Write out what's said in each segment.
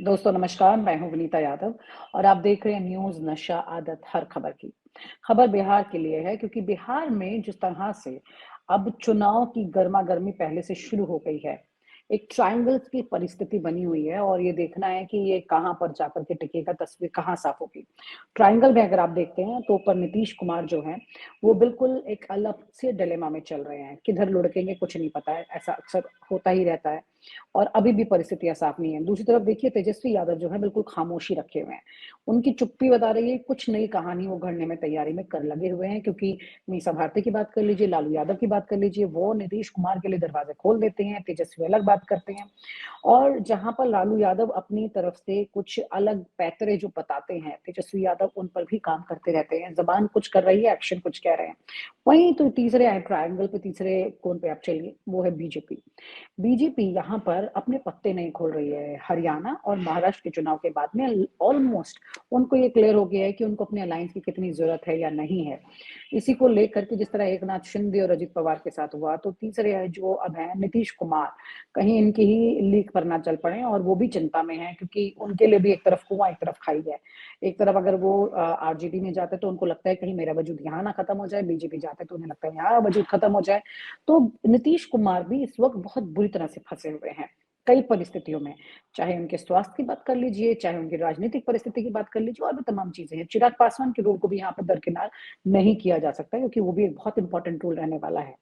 दोस्तों नमस्कार, मैं हूँ विनीता यादव और आप देख रहे हैं न्यूज़ नशा आदत हर खबर की। खबर बिहार के लिए है क्योंकि बिहार में जिस तरह से अब चुनाव की गर्मागर्मी पहले से शुरू हो गई है, एक ट्रायंगल की परिस्थिति बनी हुई है और ये देखना है कि ये कहाँ पर जाकर के टिकेगा, तस्वीर कहाँ साफ होगी। ट्रायंगल में अगर आप देखते हैं तो ऊपर नीतीश कुमार जो हैं, वो बिल्कुल एक अलग से डिलेमा में चल रहे हैं, किधर लुढ़केंगे कुछ नहीं पता है, ऐसा अक्सर होता ही रहता है। और अभी भी परिस्थितियाँ साफ नहीं है। दूसरी तरफ देखिए तेजस्वी यादव जो है बिल्कुल खामोशी रखे हुए हैं। उनकी चुप्पी बता रही है कुछ नई कहानी वो गढ़ने में तैयारी में कर लगे हुए हैं क्योंकि मीसा भारती की बात कर लीजिए, लालू यादव की बात कर लीजिए, वो नीतीश कुमार के लिए दरवाज़े खोल देते हैं, तेजस्वी अलग बात करते हैं। और जहाँ पर लालू यादव अपनी तरफ से कुछ अलग पैतरे जो बताते हैं, तेजस्वी यादव उन पर भी काम करते रहते हैं। ज़बान कुछ कर रही है, एक्शन कुछ कह रहे हैं। वहीं तो तीसरे ट्रायंगल पे तीसरे कोण पे आप चलिए, वो है बीजेपी। बीजेपी यहाँ पर अपने पत्ते नहीं खोल रही है। हरियाणा और महाराष्ट्र के चुनाव के बाद में ऑलमोस्ट उनको ये क्लियर हो गया है कि उनको अपने अलायंस की कितनी ज़रूरत है या नहीं है। इसी को लेकर के जिस तरह एकनाथ शिंदे और अजित पवार के साथ हुआ, तो तीसरे जो अब हैं नीतीश कुमार, कहीं इनकी ही लीक पर ना चल पड़े और वो भी चिंता में हैं क्योंकि उनके लिए भी एक तरफ कुआँ, एक तरफ खाई है। एक तरफ अगर वो आरजेडी में जाते तो उनको लगता है कहीं मेरा वजूद यहाँ ना खत्म हो जाए, बीजेपी जाते तो उन्हें लगता है यहाँ वजूद खत्म हो जाए। तो नीतीश कुमार भी इस वक़्त बहुत बुरी तरह से फँसे हुए हैं, कई परिस्थितियों में। चाहे उनके स्वास्थ्य की बात कर लीजिए, चाहे उनकी राजनीतिक परिस्थिति की बात कर लीजिए और भी तमाम चीज़ें हैं। चिराग पासवान के रोल को भी यहाँ पर दरकिनार नहीं किया जा सकता क्योंकि वो भी एक बहुत इम्पोर्टेंट रोल रहने वाला है।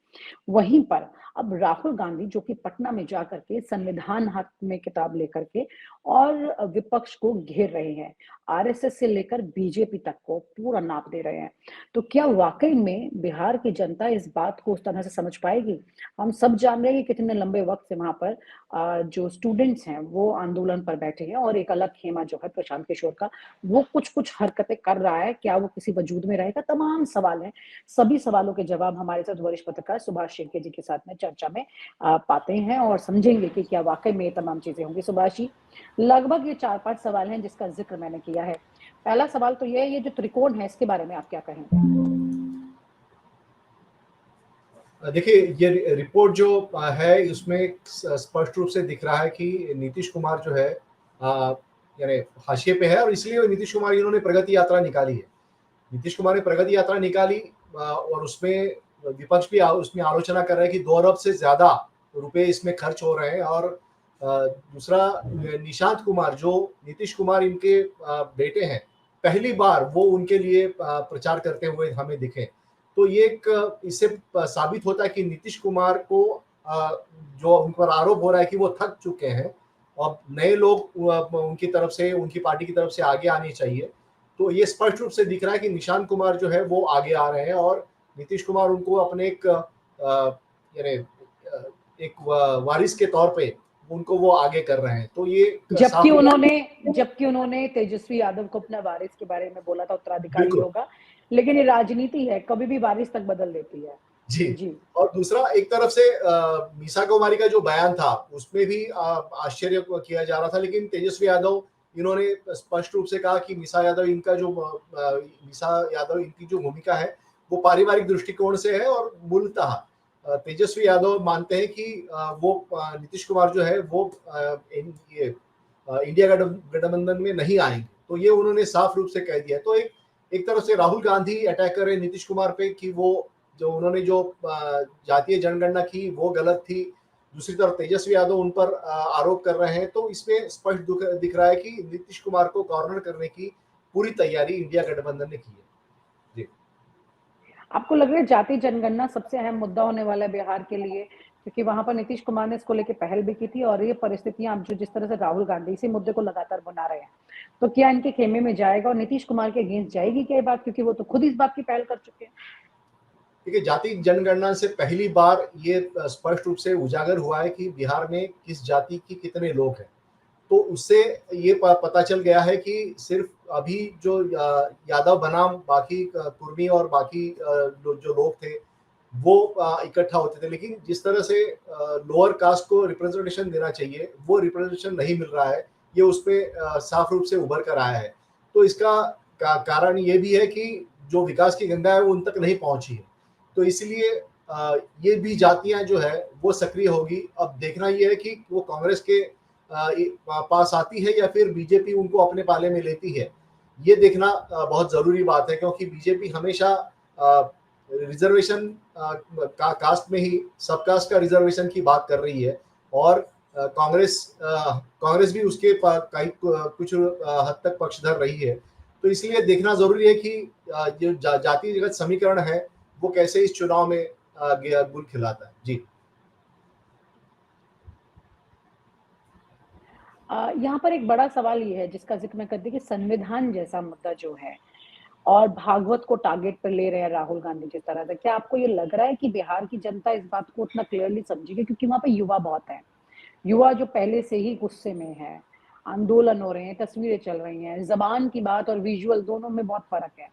वहीं पर अब राहुल गांधी जो कि पटना में जाकर के संविधान हाथ में किताब लेकर के और विपक्ष को घेर रहे हैं। आरएसएस से लेकर बीजेपी तक को पूरा नाप दे रहे हैं। तो क्या वाक़ई में बिहार की जनता इस बात को उस तरह से समझ पाएगी? हम सब जान रहे हैं कि कितने लंबे वक़्त से वहाँ पर जो स्टूडेंट्स हैं वो आंदोलन पर बैठे हैं और एक अलग खेमा जो है प्रशांत किशोर का, वो कुछ-कुछ हरकतें कर रहा है, क्या वो किसी वजूद में रहेगा? तमाम सवाल हैं। सभी सवालों के जवाब हमारे साथ वरिष्ठ पत्रकार सुभाष शिर्के जी के साथ में चर्चा में पाते हैं और समझेंगे कि क्या वाक़ई में ये तमाम चीज़ें होंगी। सुभाष जी, लगभग ये 4-5 सवाल हैं जिसका ज़िक्र मैंने किया है। पहला सवाल तो ये है, ये जो त्रिकोण है इसके बारे में आप क्या कहेंगे? देखिए ये रिपोर्ट जो है उसमें स्पष्ट रूप से दिख रहा है कि नीतीश कुमार जो है यानी हाशिए पे है और इसलिए नीतीश कुमार इन्होंने प्रगति यात्रा निकाली है। नीतीश कुमार ने प्रगति यात्रा निकाली और उसमें विपक्ष भी उसमें आलोचना कर रहा है कि 2 अरब से ज़्यादा रुपए इसमें खर्च हो रहे हैं और दूसरा निशांत कुमार जो नीतीश कुमार इनके बेटे हैं, पहली बार वो उनके लिए प्रचार करते हुए हमें दिखे। तो ये एक इससे साबित होता है कि नीतीश कुमार को जो उन पर आरोप हो रहा है कि वो थक चुके हैं और नए लोग उनकी तरफ से, उनकी पार्टी की तरफ से आगे आने चाहिए। तो ये स्पष्ट रूप से दिख रहा है कि निशांत कुमार जो है वो आगे आ रहे हैं और नीतीश कुमार उनको अपने एक यानी एक वारिस के तौर पे उनको वो आगे कर रहे हैं। तो ये जबकि साफ उन्होंने तेजस्वी यादव को अपना वारिस के बारे में बोला था उत्तराधिकारी बिल्कुल होगा, लेकिन ये राजनीति है, कभी भी वारिस तक बदल देती है। जी। जी। और दूसरा एक तरफ से मीसा कुमारी का जो बयान था उसमें भी आश्चर्य किया जा रहा था, लेकिन तेजस्वी यादव इन्होंने स्पष्ट रूप से कहा कि मीसा यादव इनकी जो भूमिका है वो पारिवारिक दृष्टिकोण से है और मूलतः तेजस्वी यादव मानते हैं कि वो नीतीश कुमार जो है वो इंडिया गठबंधन में नहीं आएंगे। तो ये उन्होंने साफ रूप से कह दिया। तो एक तरफ से राहुल गांधी अटैक कर रहे नीतीश कुमार पे कि वो जो उन्होंने जो जातीय जनगणना की वो गलत थी। दूसरी तरफ तेजस्वी यादव उन पर आरोप कर रहे हैं। तो इसमें स्पष्ट दिख रहा है कि नीतीश कुमार को कॉर्नर करने की पूरी तैयारी इंडिया गठबंधन ने की है। जी। आपको लग रहा है जाति जनगणना सबसे अहम मुद्दा होने वाला है बिहार के लिए? क्योंकि वहाँ पर नीतीश कुमार ने इसको लेके पहल भी की थी और ये परिस्थितियाँ अब जो जिस तरह से राहुल गांधी इसी मुद्दे को लगातार बना रहे हैं, तो क्या इनके खेमे में जाएगा और नीतीश कुमार के अगेंस्ट जाएगी क्या ये बात? क्योंकि वो तो खुद इस बात की पहल कर चुके हैं। देखिए जाति जनगणना से पहली बार ये स्पष्ट रूप से उजागर हुआ है कि बिहार में किस जाति की कितने लोग हैं। तो उससे ये पता चल गया है कि सिर्फ अभी जो यादव बनाम बाकी कुर्मी और बाकी जो लोग थे वो इकट्ठा होते थे, लेकिन जिस तरह से लोअर कास्ट को रिप्रेजेंटेशन देना चाहिए वो रिप्रेजेंटेशन नहीं मिल रहा है। ये उसमें साफ रूप से उभर कर आया है। तो इसका कारण ये भी है कि जो विकास की गंगा है वो उन तक नहीं पहुंची है। तो इसलिए ये भी जातियां जो है वो सक्रिय होगी। अब देखना ये है कि वो कांग्रेस के पास आती है या फिर बीजेपी उनको अपने पाले में लेती है, ये देखना बहुत जरूरी बात है, क्योंकि बीजेपी हमेशा रिजर्वेशन कास्ट में ही सब कास्ट का रिजर्वेशन की बात कर रही है, और कांग्रेस भी उसके कई कुछ हद तक पक्षधर रही है। तो इसलिए देखना जरूरी है कि जो जातिगत समीकरण है वो कैसे इस चुनाव में गुल खिलाता है। जी, यहाँ पर एक बड़ा सवाल ये है जिसका जिक्र मैं करती कि संविधान जैसा मुद्दा जो है और भागवत को टारगेट पर ले रहे हैं राहुल गांधी जिस तरह से, क्या आपको ये लग रहा है कि बिहार की जनता इस बात को उतना क्लियरली समझेगी? क्योंकि वहां पे युवा बहुत है, युवा जो पहले से ही गुस्से में है, आंदोलन हो रहे हैं, तस्वीरें चल रही हैं, जबान की बात और विजुअल दोनों में बहुत फर्क है।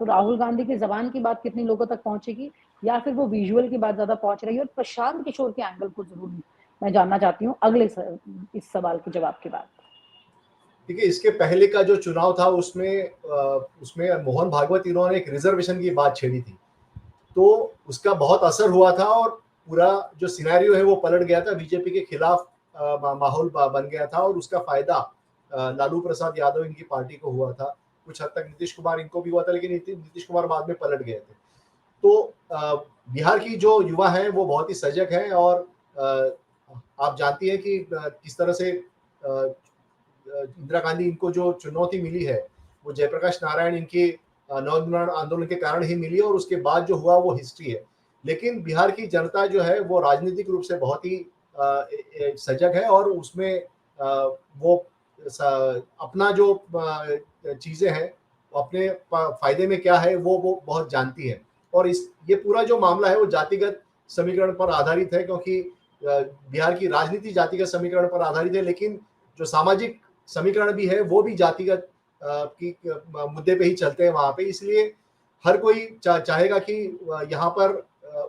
तो राहुल गांधी की जबान की बात कितनी लोगों तक पहुंचेगी, या फिर वो विजुअल की बात ज्यादा पहुंच रही है? और प्रशांत किशोर के एंगल को जरूर मैं जानना चाहती हूँ अगले इस सवाल के जवाब के बाद। देखिए, इसके पहले का जो चुनाव था उसमें मोहन भागवत इन्होंने एक रिजर्वेशन की बात छेड़ी थी, तो उसका बहुत असर हुआ था और पूरा जो सिनेरियो है वो पलट गया था, बीजेपी के खिलाफ माहौल बन गया था, और उसका फायदा लालू प्रसाद यादव इनकी पार्टी को हुआ था। कुछ हद तक नीतीश कुमार इनको भी हुआ था, लेकिन नीतीश कुमार बाद में पलट गए थे। तो बिहार की जो युवा है वो बहुत ही सजग है, और आप जानती हैं कि किस तरह से इंदिरा गांधी इनको जो चुनौती मिली है वो जयप्रकाश नारायण इनके नवनिर्माण आंदोलन के कारण ही मिली, और उसके बाद जो हुआ वो हिस्ट्री है। लेकिन बिहार की जनता जो है वो राजनीतिक रूप से बहुत ही सजग है, और उसमें वो अपना जो चीजें हैं अपने फायदे में क्या है वो बहुत जानती है। और इस ये पूरा जो मामला है वो जातिगत समीकरण पर आधारित है, क्योंकि बिहार की राजनीति जातिगत समीकरण पर आधारित है, लेकिन जो सामाजिक समीकरण भी है वो भी जातिगत की मुद्दे पे ही चलते हैं वहां पे। इसलिए हर कोई चाहेगा कि यहाँ पर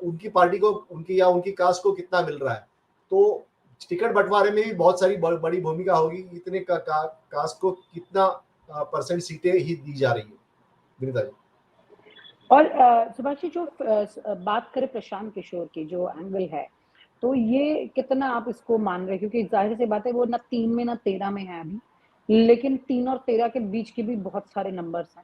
उनकी पार्टी को उनकी या उनकी कास्ट को कितना मिल रहा है। तो टिकट बंटवारे में भी बहुत सारी बड़ी भूमिका होगी, इतने कास्ट को कितना परसेंट सीटें ही दी जा रही है। विनीता जी। और सुभाष जी, जो बात करें प्रशांत किशोर की जो एंगल है, तो ये कितना आप इसको मान रहे हैं? क्योंकि जाहिर सी बात है वो ना 3 में ना 13 में है अभी, लेकिन 3 और 13 के बीच के भी बहुत सारे नंबर्स हैं।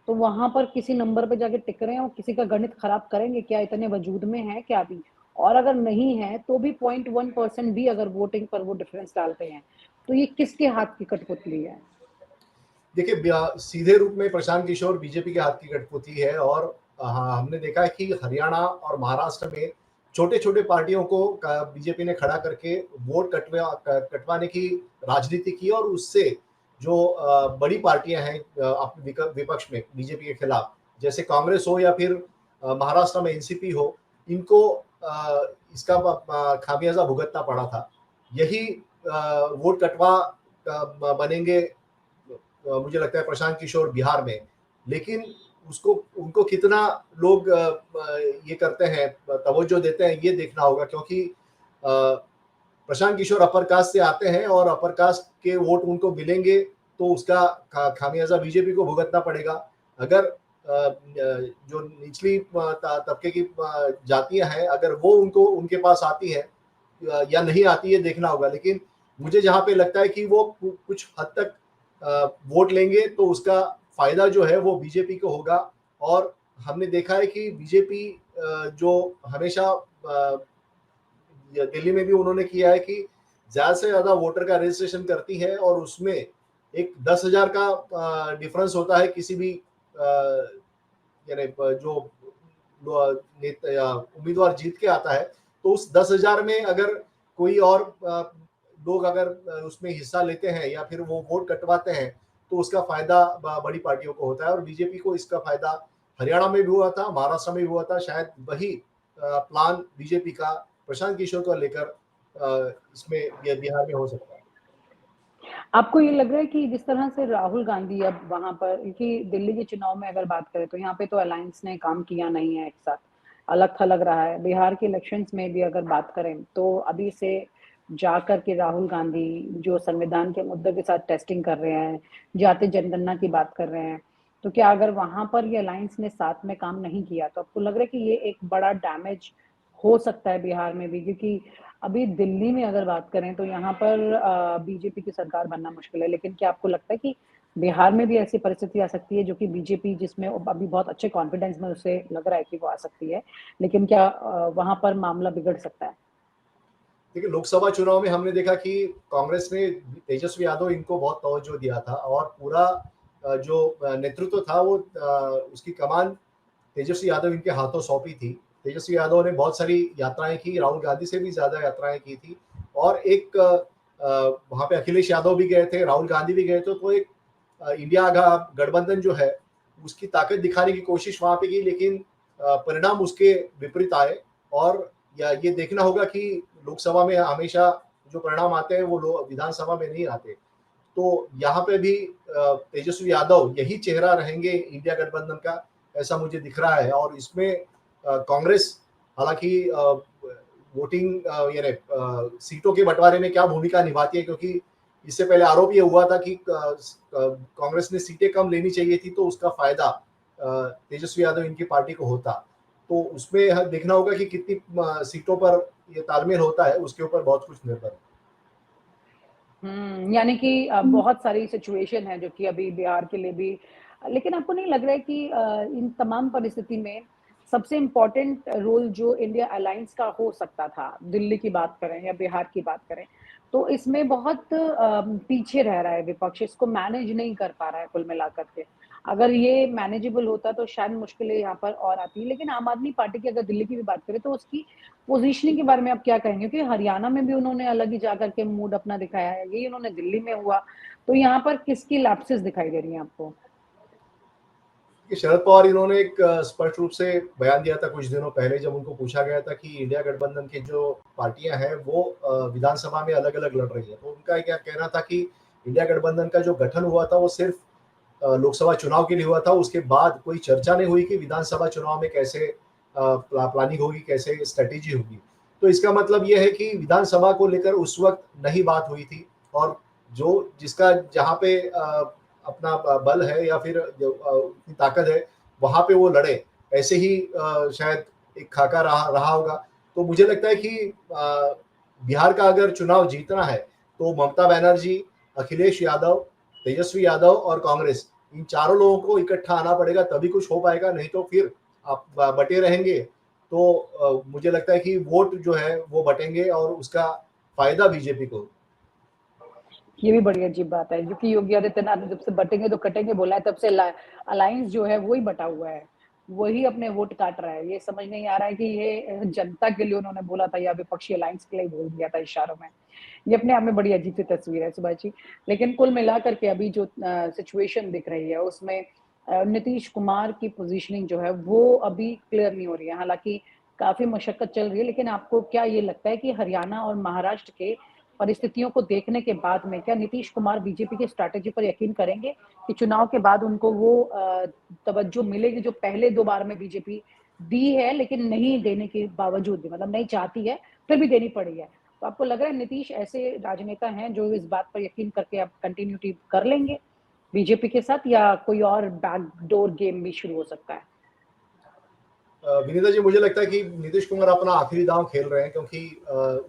तो वहां पर किसी नंबर पे जाके टिक रहे हैं और किसी का गणित खराब करेंगे क्या? इतने वजूद में है क्या अभी? और अगर नहीं है तो भी 0.1% भी अगर वोटिंग पर वो डिफरेंस डालते हैं, तो ये किसके हाथ की कठपुतली है? देखिए, सीधे रूप में प्रशांत किशोर बीजेपी के हाथ की कठपुतली है, और हाँ, हमने देखा है कि हरियाणा और महाराष्ट्र में छोटे छोटे पार्टियों को बीजेपी ने खड़ा करके वोट कटवाने की राजनीति की, और उससे जो बड़ी पार्टियां हैं अपने विपक्ष में बीजेपी के खिलाफ, जैसे कांग्रेस हो या फिर महाराष्ट्र में एनसीपी हो, इनको इसका खामियाजा भुगतना पड़ा था। यही वोट कटवा बनेंगे मुझे लगता है प्रशांत किशोर बिहार में। लेकिन उसको उनको कितना लोग ये करते हैं, तवज्जो देते हैं, ये देखना होगा, क्योंकि प्रशांत किशोर अपर कास्ट से आते हैं, और अपर कास्ट के वोट उनको मिलेंगे तो उसका खामियाजा बीजेपी को भुगतना पड़ेगा। अगर जो निचली तबके की जातियां हैं, अगर वो उनको उनके पास आती है या नहीं आती है देखना होगा। लेकिन मुझे जहां पे लगता है कि वो कुछ हद तक वोट लेंगे तो उसका फायदा जो है वो बीजेपी को होगा। और हमने देखा है कि बीजेपी जो हमेशा दिल्ली में भी उन्होंने किया है कि ज्यादा से ज्यादा वोटर का रजिस्ट्रेशन करती है, और उसमें एक 10,000 का डिफरेंस होता है किसी भी यानी जो उम्मीदवार जीत के आता है, तो उस 10,000 में अगर कोई और लोग अगर उसमें हिस्सा लेते हैं या फिर वो वोट कटवाते हैं, तो उसका फायदा बड़ी पार्टियों को होता है। और बीजेपी को इसका फायदा हरियाणा में भी हुआ था, महाराष्ट्र में भी हुआ था। शायद वही प्लान बीजेपी का प्रशांत किशोर को लेकर इसमें बिहार में हो सकता है। आपको ये लग रहा है कि जिस तरह से राहुल गांधी अब वहां पर, क्योंकि दिल्ली के चुनाव में अगर बात करें तो यहाँ पे तो अलायंस ने काम किया नहीं है, एक साथ अलग थलग रहा है। बिहार के इलेक्शंस में भी अगर बात करें तो अभी से जाकर के राहुल गांधी जो संविधान के मुद्दे के साथ टेस्टिंग कर रहे हैं, जाति जनगणना की बात कर रहे हैं, तो क्या अगर वहां पर ये अलायंस ने साथ में काम नहीं किया तो आपको लग रहा है कि ये एक बड़ा डैमेज हो सकता है बिहार में भी, क्योंकि अभी दिल्ली में अगर बात करें तो यहाँ पर बीजेपी की सरकार बनना मुश्किल है। लेकिन क्या आपको लगता है कि बिहार में भी ऐसी परिस्थिति आ सकती है जो कि बीजेपी, जिसमें अभी बहुत अच्छे कॉन्फिडेंस में उसे लग रहा है कि वो आ सकती है, लेकिन क्या वहाँ पर मामला बिगड़ सकता है? देखिए, लोकसभा चुनाव में हमने देखा कि कांग्रेस ने तेजस्वी यादव इनको बहुत तवज्जो दिया था और पूरा जो नेतृत्व था वो उसकी कमान तेजस्वी यादव इनके हाथों सौंपी थी। तेजस्वी यादव ने बहुत सारी यात्राएँ की, राहुल गांधी से भी ज़्यादा यात्राएँ की थी और एक वहाँ पे अखिलेश यादव भी गए थे, राहुल गांधी भी गए थे, तो एक इंडिया गठबंधन जो है, उसकी ताकत दिखाने की कोशिश वहाँ पे की, लेकिन परिणाम उसके विपरीत आए और या ये देखना होगा कि लोकसभा में हमेशा जो परिणाम आते हैं, वो विधानसभा में नहीं आते। तो यहाँ पे भी तेजस्वी यादव यही चेहरा रहेंगे इंडिया गठबंधन का, ऐसा मुझे दिख रहा है और इसमें कांग्रेस हालाँकि वोटिंग यानी सीटों के बँटवारे में क्या भूमिका निभाती है, क्योंकि इससे पहले आरोप ये हुआ था कि कांग्रेस ने सीटें कम लेनी चाहिए थी, तो उसका फ़ायदा तेजस्वी यादव इनकी पार्टी को होता। तो उसमें देखना होगा कि कितनी सीटों पर ये तालमेल होता है, उसके ऊपर बहुत कुछ निर्भर है। यानी कि बहुत सारी सिचुएशन है जो कि अभी बिहार के लिए भी, लेकिन आपको नहीं लग रहा है कि इन तमाम परिस्थिति में सबसे इम्पोर्टेंट रोल जो इंडिया अलायंस का हो सकता था, दिल्ली की बात करें या बिहार की बात करें, तो इसमें बहुत पीछे रह रहा है विपक्ष, इसको मैनेज नहीं कर पा रहा है कुल मिलाकर के। अगर ये मैनेजेबल होता तो शायद मुश्किलें यहाँ पर और आती। लेकिन आम आदमी पार्टी की अगर दिल्ली की भी बात करें तो उसकी पोजीशनिंग के बारे में आप क्या कहेंगे? क्योंकि हरियाणा में भी उन्होंने अलग ही जाकर के मूड अपना दिखाया है, यही उन्होंने दिल्ली में हुआ, तो यहाँ पर किसकी लैप्सेस दिखाई दे रही हैं आपको? कि शरद पवार इन्होंने एक स्पष्ट रूप से बयान दिया था कुछ दिनों पहले, जब उनको पूछा गया था कि इंडिया गठबंधन की जो पार्टियां हैं वो विधानसभा में अलग-अलग लड़ रही हैं। तो उनका क्या कहना था कि इंडिया गठबंधन का जो गठन हुआ था वो सिर्फ लोकसभा चुनाव के लिए हुआ था, उसके बाद कोई चर्चा नहीं हुई कि विधानसभा चुनाव में कैसे प्लानिंग होगी, कैसे स्ट्रैटेजी होगी। तो इसका मतलब ये है कि विधानसभा को लेकर उस वक़्त नहीं बात हुई थी और जो जिसका जहाँ पे अपना बल है या फिर जो उतनी ताकत है, वहाँ पे वो लड़े। ऐसे ही शायद एक खाका रहा रहा होगा। तो मुझे लगता है कि बिहार का अगर चुनाव जीतना है, तो ममता बनर्जी, अखिलेश यादव, तेजस्वी यादव और कांग्रेस, इन चारों लोगों को इकट्ठा आना पड़ेगा, तभी कुछ हो पाएगा, नहीं तो फिर आप बटे रहेंगे। तो मुझे लगता है कि वोट जो है वो बटेंगे और उसका फ़ायदा बीजेपी को। ये भी बड़ी अजीब बात है, क्योंकि योगी आदित्यनाथ ने जब से बटेंगे तो कटेंगे बोला है, तब से अलायंस जो है वो ही बटा हुआ है, वही अपने वोट काट रहा है। ये समझ नहीं आ रहा है कि ये जनता के लिए उन्होंने बोला था या विपक्षी अलायंस के लिए बोल दिया था इशारों में। ये अपने आप में बड़ी अजीब सी तस्वीर है सुभाष जी। लेकिन कुल मिलाकर के अभी जो सिचुएशन दिख रही है उसमें नीतीश कुमार की पोजीशनिंग जो है वो अभी क्लियर नहीं हो रही है। हालाँकि काफ़ी मशक्कत चल रही है, लेकिन आपको क्या ये लगता है कि हरियाणा और महाराष्ट्र के परिस्थितियों को देखने के बाद में क्या नीतीश कुमार बीजेपी की स्ट्रैटेजी पर यकीन करेंगे कि चुनाव के बाद उनको वो तवज्जो मिलेगी जो पहले 2 बार में बीजेपी दी है, लेकिन नहीं देने के बावजूद भी, मतलब नहीं चाहती है, फिर भी देनी पड़ी है। तो आपको लग रहा है नीतीश ऐसे राजनेता हैं जो इस बात पर यकीन करके अब कंटिन्यूटी कर लेंगे बीजेपी के साथ, या कोई और बैकडोर गेम भी शुरू हो सकता है? विनीता जी, मुझे लगता है कि नीतीश कुमार अपना आखिरी दांव खेल रहे हैं, क्योंकि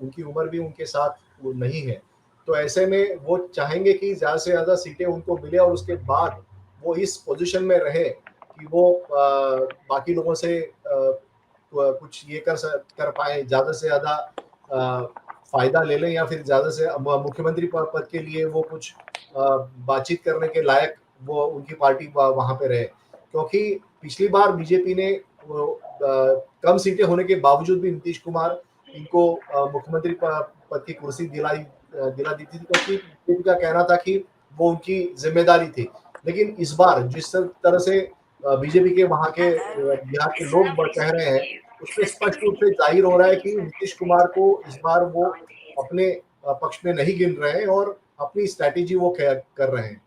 उनकी उम्र भी उनके साथ वो नहीं है। तो ऐसे में वो चाहेंगे कि ज़्यादा से ज़्यादा सीटें उनको मिले और उसके बाद वो इस पोजीशन में रहे कि वो बाकी लोगों से कुछ ये कर पाएँ, ज़्यादा से ज़्यादा फ़ायदा ले लें या फिर ज़्यादा से मुख्यमंत्री पद के लिए वो कुछ बातचीत करने के लायक वो उनकी पार्टी वहाँ पे रहे। क्योंकि पिछली बार बीजेपी ने वो कम सीटें होने के बावजूद भी नीतीश कुमार इनको मुख्यमंत्री पद की कुर्सी दिला दी थी, क्योंकि बीजेपी का कहना था कि वो उनकी ज़िम्मेदारी थी। लेकिन इस बार जिस तरह से बीजेपी के वहाँ के बिहार के लोग कह रहे हैं, उसमें स्पष्ट रूप से ज़ाहिर हो रहा है कि नीतीश कुमार को इस बार वो अपने पक्ष में नहीं गिन रहे हैं और अपनी स्ट्रैटेजी वो कर रहे हैं।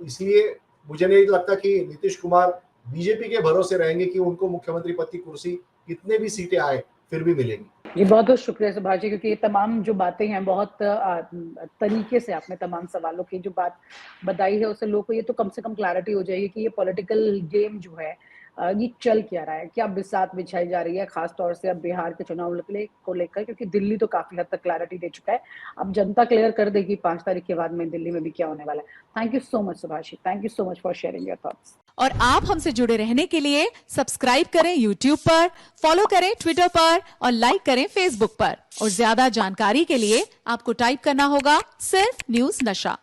इसलिए मुझे नहीं लगता कि नीतीश कुमार बीजेपी के भरोसे रहेंगे कि उनको मुख्यमंत्री पद की कुर्सी कितने भी सीटें आए फिर भी मिलेंगी। जी, बहुत-बहुत शुक्रिया सुभाष जी, क्योंकि ये तमाम जो बातें हैं बहुत तरीके से आपने तमाम सवालों की जो बात बताई है, उससे लोगों को ये तो कम से कम क्लैरिटी हो जाएगी कि ये पॉलिटिकल गेम जो है ये चल क्या रहा है? क्या बिसात बिछाई जा रही है, खास तौर से अब बिहार के चुनाव को लेकर, क्योंकि दिल्ली तो काफ़ी हद तक क्लैरिटी दे चुका है। अब जनता क्लियर कर देगी 5 तारीख के बाद में दिल्ली में भी क्या होने वाला है। Thank you so much Subhashi, thank you so much for sharing your thoughts. और आप हमसे जुड़े रहने के लिए सब्सक्राइब करें YouTube पर, फॉलो करें ट्विटर पर और लाइक करें Facebook पर। और ज्यादा जानकारी के लिए आपको टाइप करना होगा सिर्फ न्यूज नशा।